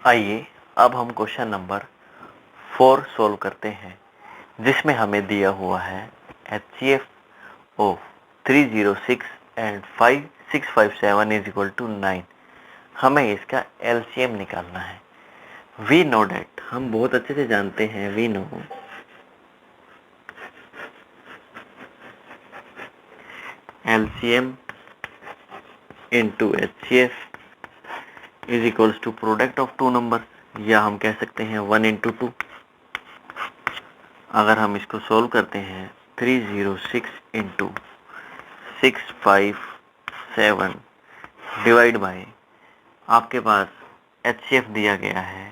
आइए अब हम क्वेश्चन नंबर 4 सोल्व करते हैं, जिसमें हमें दिया हुआ है HCF of 306 and 5657 is equal to 9। हमें इसका LCM निकालना है। We know that, हम बहुत अच्छे से जानते हैं, we know LCM into HCF is equals to product of two numbers, या हम कह सकते हैं 1 into 2। अगर हम इसको सोल्व करते हैं 306 into 657 डिवाइड बाय, आपके पास HCF दिया गया है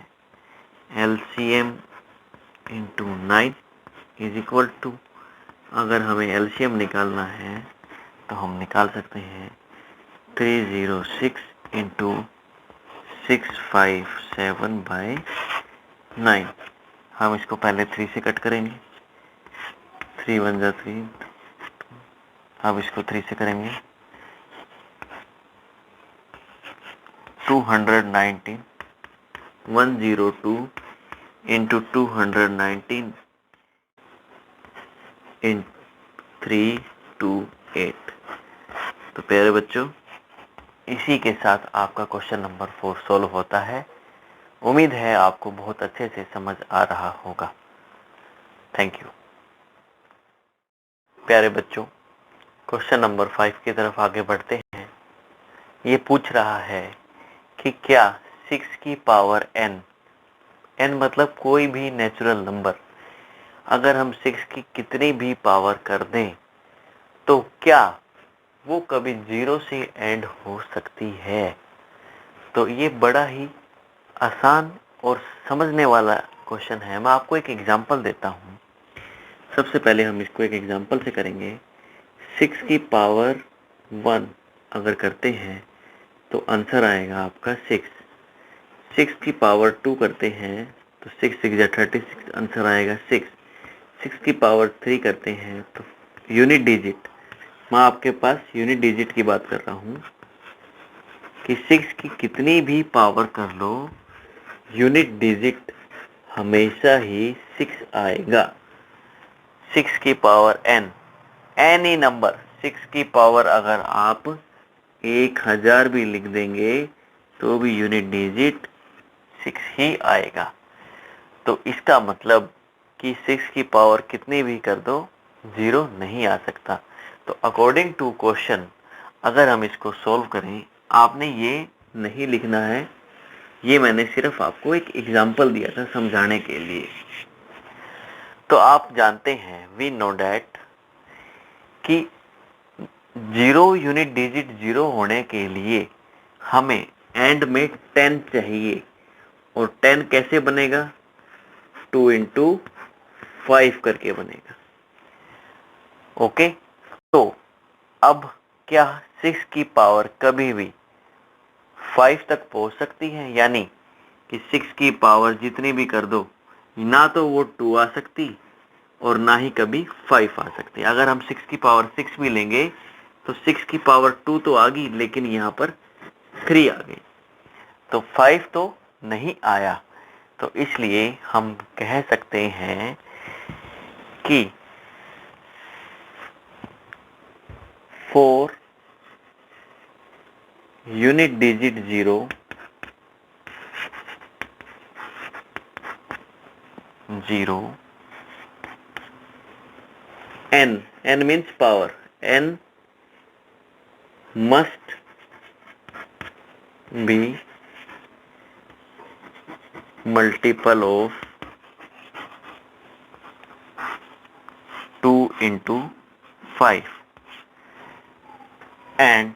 LCM into 9 is equal to, अगर हमें LCM निकालना है तो हम निकाल सकते हैं 306 into 657 बाय 9। हम इसको पहले 3 से कट करेंगे, 3 1 जा 3, अब इसको 3 से करेंगे 219 102 into 219 इन 328। तो प्यारे बच्चों, इसी के साथ आपका क्वेश्चन नंबर 4 सोल्व होता है। उम्मीद है आपको बहुत अच्छे से समझ आ रहा होगा। Thank you. प्यारे बच्चों, क्वेश्चन नंबर 5 की तरफ आगे बढ़ते हैं। ये पूछ रहा है कि क्या 6 की पावर n, n मतलब कोई भी नेचुरल नंबर, अगर हम 6 की कितनी भी पावर कर दें तो क्या वो कभी 0 से एंड हो सकती है। तो ये बड़ा ही आसान और समझने वाला क्वेश्चन है। मैं आपको एक एग्जांपल देता हूँ। सबसे पहले हम इसको एक एग्जांपल से करेंगे। 6 की पावर 1 अगर करते हैं तो आंसर आएगा आपका 6। 6 की पावर 2 करते हैं तो 6 6 या 36, आंसर आएगा 6। 6 की पावर 3 करते हैं तो यूनिट डिजिट, मैं आपके पास यूनिट डिजिट की बात कर रहा हूँ कि 6 की कितनी भी पावर कर लो, यूनिट डिजिट हमेशा ही 6 आएगा। 6 की पावर n, एनी नंबर 6 की पावर अगर आप 1000 भी लिख देंगे तो भी यूनिट डिजिट 6 ही आएगा। तो इसका मतलब कि 6 की पावर कितनी भी कर दो 0 नहीं आ सकता। तो अकॉर्डिंग टू क्वेश्चन, अगर हम इसको सोल्व करें, आपने ये नहीं लिखना है, ये मैंने सिर्फ आपको एक एग्जांपल दिया था समझाने के लिए। तो आप जानते हैं, वी नो डैट, कि 0 यूनिट डिजिट 0 होने के लिए हमें एंड में 10 चाहिए। और 10 कैसे बनेगा? 2 into 5 करके बनेगा। ओके, तो अब क्या 6 की पावर कभी भी 5 तक पहुंच सकती है? यानी कि 6 की पावर जितनी भी कर दो, ना तो वो 2 आ सकती और ना ही कभी 5 आ सकती। अगर हम 6 की पावर 6 भी लेंगे तो 6 की पावर 2 तो आ गई, लेकिन यहाँ पर 3 आ गई, तो 5 तो नहीं आया। तो इसलिए हम कह सकते हैं कि 4 unit digit 0 0 n means power, n must be multiple of 2 into 5, and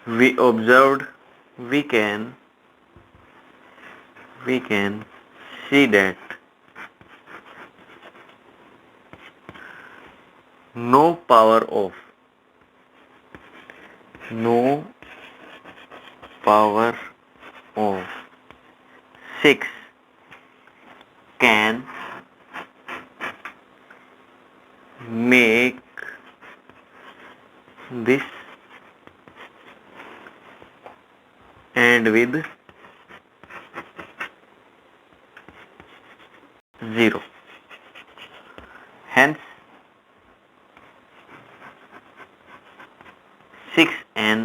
we observed, we can see that no power of 6 can make this end with 0. Hence 6n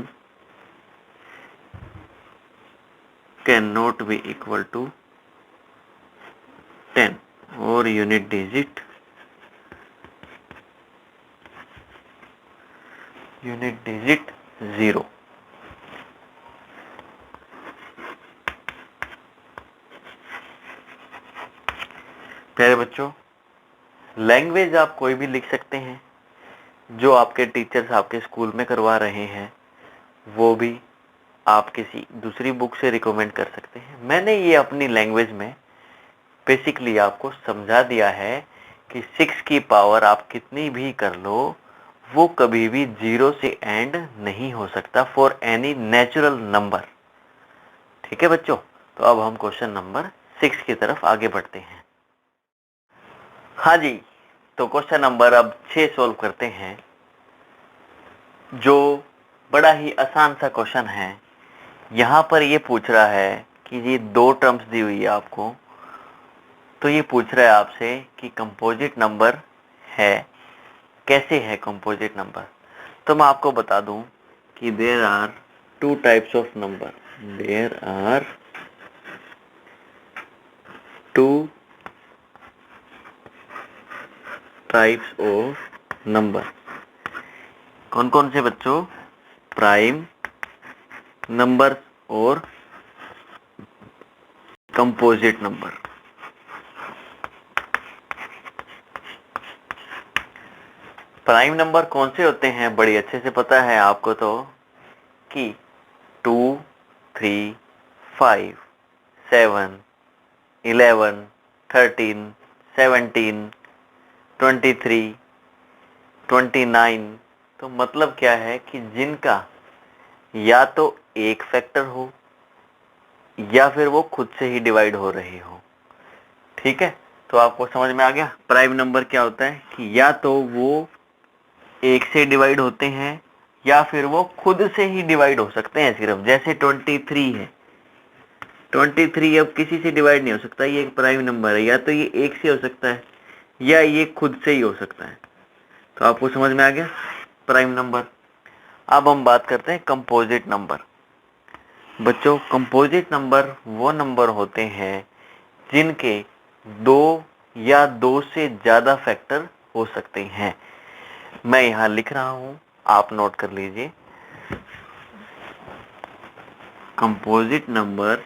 cannot be equal to 10 or unit digit 0. प्यारे बच्चों, language आप कोई भी लिख सकते हैं, जो आपके टीचर्स आपके स्कूल में करवा रहे हैं वो भी आप किसी दूसरी बुक से रिकमेंड कर सकते हैं। मैंने ये अपनी लैंग्वेज में बेसिकली आपको समझा दिया है कि 6 की पावर आप कितनी भी कर लो, वो कभी भी 0 से एंड नहीं हो सकता फॉर एनी नेचुरल नंबर। ठीक है बच्चों, तो अब हम क्वेश्चन नंबर 6 की तरफ आगे बढ़ते हैं। हाँ जी, तो क्वेश्चन नंबर अब 6 सोल्व करते हैं, जो बड़ा ही आसान सा क्वेश्चन है। यहाँ पर ये पूछ रहा है कि ये 2 टर्म्स दी हुई है आपको, तो ये पूछ रहा है आपसे कि कंपोजिट नंबर है, कैसे है कंपोजिट नंबर। तो मैं आपको बता दूं कि there are 2 types of number. There are 2 types of number. कौन कौन से बच्चों? प्राइम नंबर और कंपोजिट नंबर। प्राइम नंबर कौन से होते हैं? बड़ी अच्छे से पता है आपको तो कि 2, 3, 5, 7, 11, 13, 17, 23, 29। तो मतलब क्या है कि जिनका या तो एक फैक्टर हो या फिर वो खुद से ही डिवाइड हो रही हो। ठीक है, तो आपको समझ में आ गया प्राइम नंबर क्या होता है कि या तो वो एक से डिवाइड होते हैं या फिर वो खुद से ही डिवाइड हो सकते हैं। सिर्फ जैसे 23 है, 23 अब किसी से डिवाइड नहीं हो सकता, ये एक प्राइम नंबर है। या तो ये एक से हो सकता है या ये खुद से ही हो सकता है। तो आपको समझ में आ गया प्राइम नंबर। अब हम बात करते हैं कंपोजिट नंबर। बच्चों, कंपोजिट नंबर वो नंबर होते हैं जिनके 2 या 2 से ज्यादा फैक्टर हो सकते हैं। मैं यहां लिख रहा हूं, आप नोट कर लीजिए। कंपोजिट नंबर,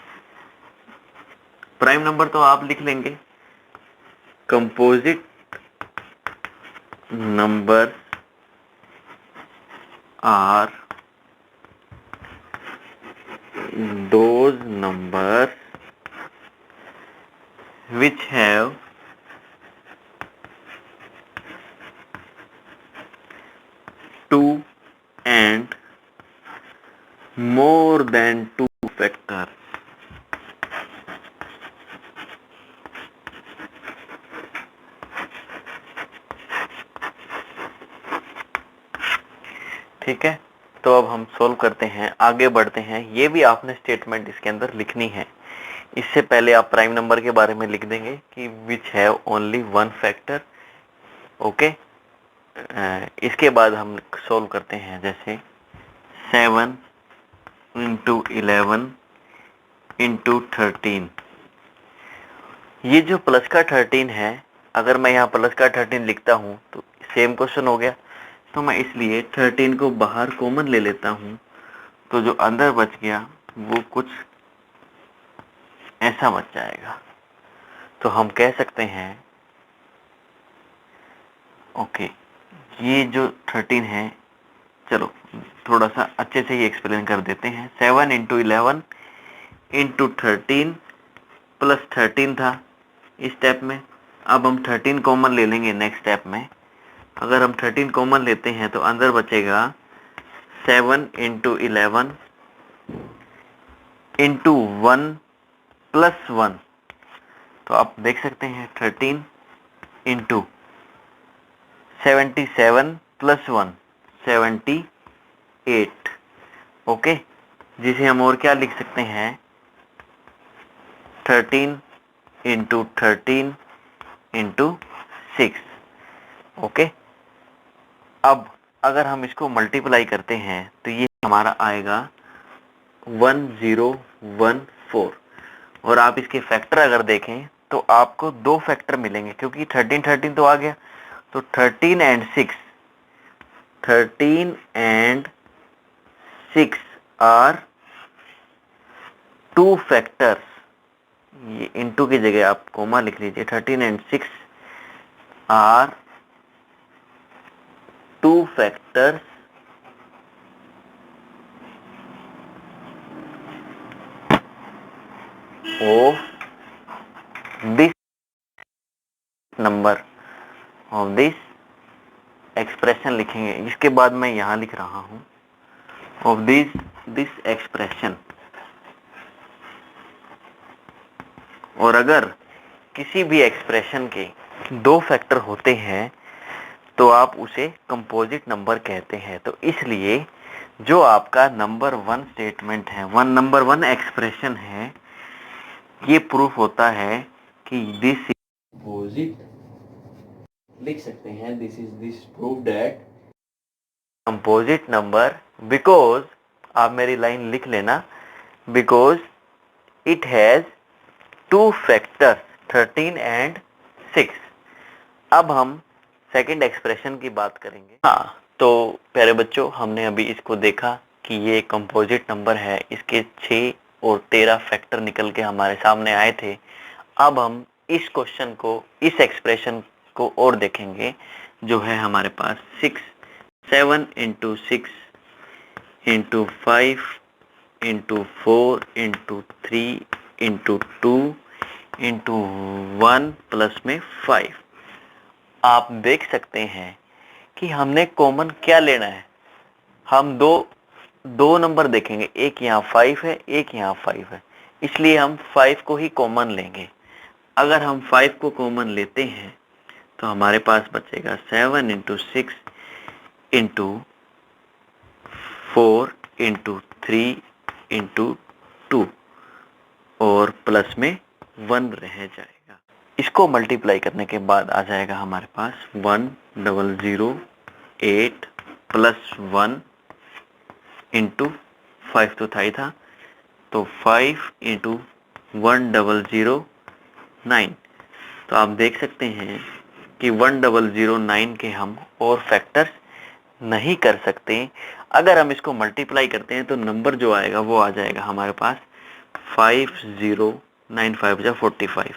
प्राइम नंबर तो आप लिख लेंगे। Composite number are those numbers which have two and more than 2 factors। ठीक है, तो अब हम सोल्व करते हैं, आगे बढ़ते हैं। ये भी आपने स्टेटमेंट इसके अंदर लिखनी है। इससे पहले आप प्राइम नंबर के बारे में लिख देंगे कि which have only 1 factor. Okay, इसके बाद हम सोल्व करते हैं, जैसे 7 इंटू 11 इंटू 13। ये जो प्लस का 13 है, अगर मैं यहाँ प्लस का 13 लिखता हूँ तो सेम क्वेश्चन हो गया। तो मैं इसलिए 13 को बाहर कॉमन ले लेता हूँ, तो जो अंदर बच गया वो कुछ ऐसा बच जाएगा। तो हम कह सकते हैं, ओके, ये जो 13 है, चलो थोड़ा सा अच्छे से ही एक्सप्लेन कर देते हैं। 7 इंटू 11 इंटू 13 प्लस 13 था इस स्टेप में। अब हम 13 कॉमन ले लेंगे नेक्स्ट स्टेप में। अगर हम 13 कॉमन लेते हैं तो अंदर बचेगा 7 इंटू 11 इंटू 1 प्लस 1। तो आप देख सकते हैं 13 इंटू 77 प्लस 1 78। ओके, जिसे हम और क्या लिख सकते हैं, 13 इंटू 13 इंटू 6। ओके, अब अगर हम इसको मल्टीप्लाई करते हैं तो ये हमारा आएगा 1014। और आप इसके फैक्टर अगर देखें तो आपको दो फैक्टर मिलेंगे, क्योंकि 13 तो आ गया, तो 13 एंड 6 आर टू फैक्टर्स। ये इनटू की जगह आप कोमा लिख लीजिए, 13 and 6 are two factors of this number, of this expression लिखेंगे। इसके बाद मैं यहां लिख रहा हूं, ऑफ दिस एक्सप्रेशन। और अगर किसी भी एक्सप्रेशन के दो फैक्टर होते हैं तो आप उसे कंपोजिट नंबर कहते हैं। तो इसलिए जो आपका नंबर 1 स्टेटमेंट है, नंबर 1 एक्सप्रेशन है, ये प्रूफ होता है कि दिस इज कंपोजिट, लिख सकते हैं this proof that composite number, because, आप मेरी लाइन लिख लेना, because it has two factors 13 and 6। अब हम सेकंड एक्सप्रेशन की बात करेंगे। हाँ, तो प्यारे बच्चों, हमने अभी इसको देखा कि ये कंपोजिट नंबर है, इसके 6 और 13 फैक्टर निकल के हमारे सामने आए थे। अब हम इस क्वेश्चन को, इस एक्सप्रेशन को और देखेंगे, जो है हमारे पास 7 into 6 into 5 into 4 into 3 into 2 into 1 plus में 5। आप देख सकते हैं कि हमने कॉमन क्या लेना है। हम दो नंबर देखेंगे, एक यहाँ 5 है, एक यहाँ 5 है, इसलिए हम 5 को ही कॉमन लेंगे। अगर हम 5 को कॉमन लेते हैं तो हमारे पास बचेगा 7 इंटू 6 इंटू 4 इंटू 3 इंटू 2 और प्लस में 1 रह जाएगा। इसको मल्टीप्लाई करने के बाद आ जाएगा हमारे पास 1008 प्लस 1 इंटू 5 तो था ही था, तो 5 इंटू 1009। तो आप देख सकते हैं कि 1009 के हम और फैक्टर्स नहीं कर सकते। अगर हम इसको मल्टीप्लाई करते हैं तो नंबर जो आएगा वो आ जाएगा हमारे पास 5095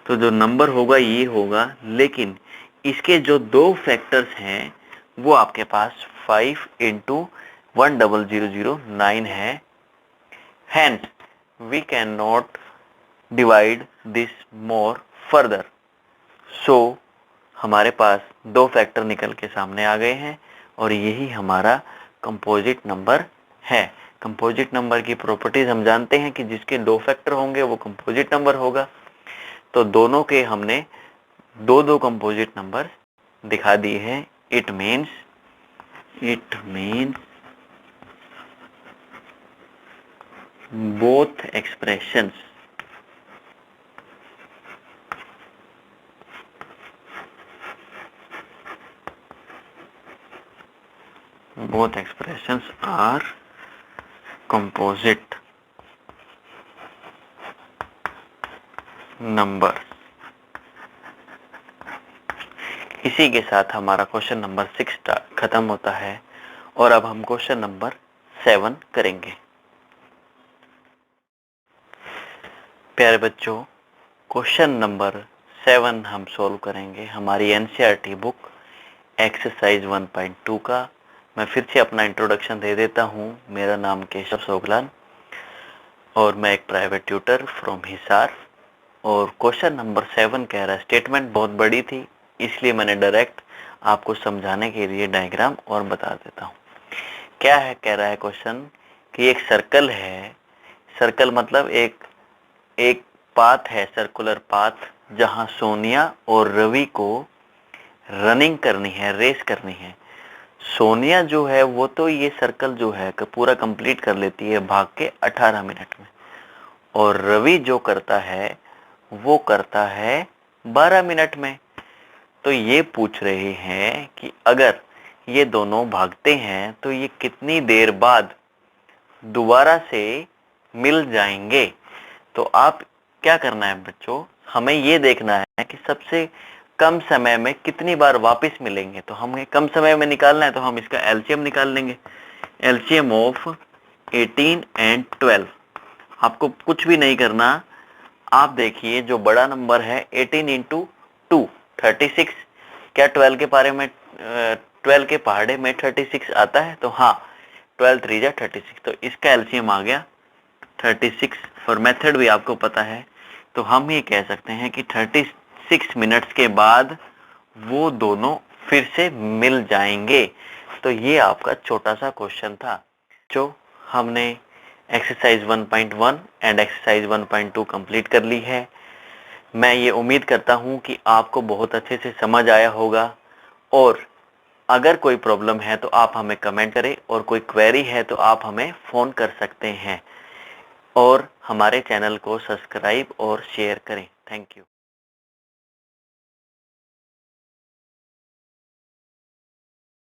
तो जो नंबर होगा ये होगा, लेकिन इसके जो दो फैक्टर्स हैं वो आपके पास 5 इंटू 1009 है। Hence, we cannot divide this more further. So, हमारे पास दो फैक्टर निकल के सामने आ गए हैं और यही हमारा कंपोजिट नंबर है। कंपोजिट नंबर की प्रॉपर्टीज हम जानते हैं कि जिसके दो फैक्टर होंगे वो कंपोजिट नंबर होगा। तो दोनों के हमने दो कंपोजिट नंबर दिखा दिए हैं। It means both expressions are composite numbers। इसी के साथ हमारा क्वेश्चन नंबर 6 खत्म होता है और अब हम क्वेश्चन नंबर 7 करेंगे। प्यारे बच्चों, क्वेश्चन नंबर 7 हम सॉल्व करेंगे हमारी एनसीईआरटी बुक एक्सरसाइज 1.2 का। मैं फिर से अपना इंट्रोडक्शन दे देता हूँ। मेरा नाम केशव सोगलान और मैं एक प्राइवेट ट्यूटर फ्रॉम हिसार। और क्वेश्चन नंबर 7 कह रहा है, स्टेटमेंट बहुत बड़ी थी इसलिए मैंने डायरेक्ट आपको समझाने के लिए डायग्राम और बता देता हूँ। क्या है, कह रहा है क्वेश्चन कि एक सर्कल है। सर्कल मतलब एक पाथ है, सर्कुलर पाथ, जहां सोनिया और रवि को रनिंग करनी है, रेस करनी है। सोनिया जो है वो तो ये सर्कल जो है पूरा कंप्लीट कर लेती है भाग के 18 मिनट में, और रवि जो करता है वो करता है 12 मिनट में। तो ये पूछ रहे हैं कि अगर ये दोनों भागते हैं तो ये कितनी देर बाद दोबारा से मिल जाएंगे। तो आप क्या करना है बच्चों, हमें ये देखना है कि सबसे कम समय में कितनी बार वापस मिलेंगे। तो हमें कम समय में निकालना है तो हम इसका एलसीएम निकाल लेंगे। LCM of 18 and 12। आपको कुछ भी नहीं करना, आप देखिए जो बड़ा नंबर है 18 इंटू 2 36। क्या 12 के पारे में 12 के पहाड़े में 36 आता है? तो हाँ, 12 3 जा 36। तो इसका एलसीएम आ गया 36। और मेथड भी आपको पता है, तो हम ये कह सकते हैं कि 36 मिनट्स के बाद वो दोनों फिर से मिल जाएंगे। तो ये आपका छोटा सा क्वेश्चन था। जो हमने एक्सरसाइज 1.1 एंड एक्सरसाइज 1.2 कंप्लीट कर ली है। मैं ये उम्मीद करता हूँ कि आपको बहुत अच्छे से समझ आया होगा, और अगर कोई प्रॉब्लम है तो आप हमें कमेंट करें, और कोई क्वेरी है तो आप हमें फ़ोन कर सकते हैं, और हमारे चैनल को सब्सक्राइब और शेयर करें। Thank you.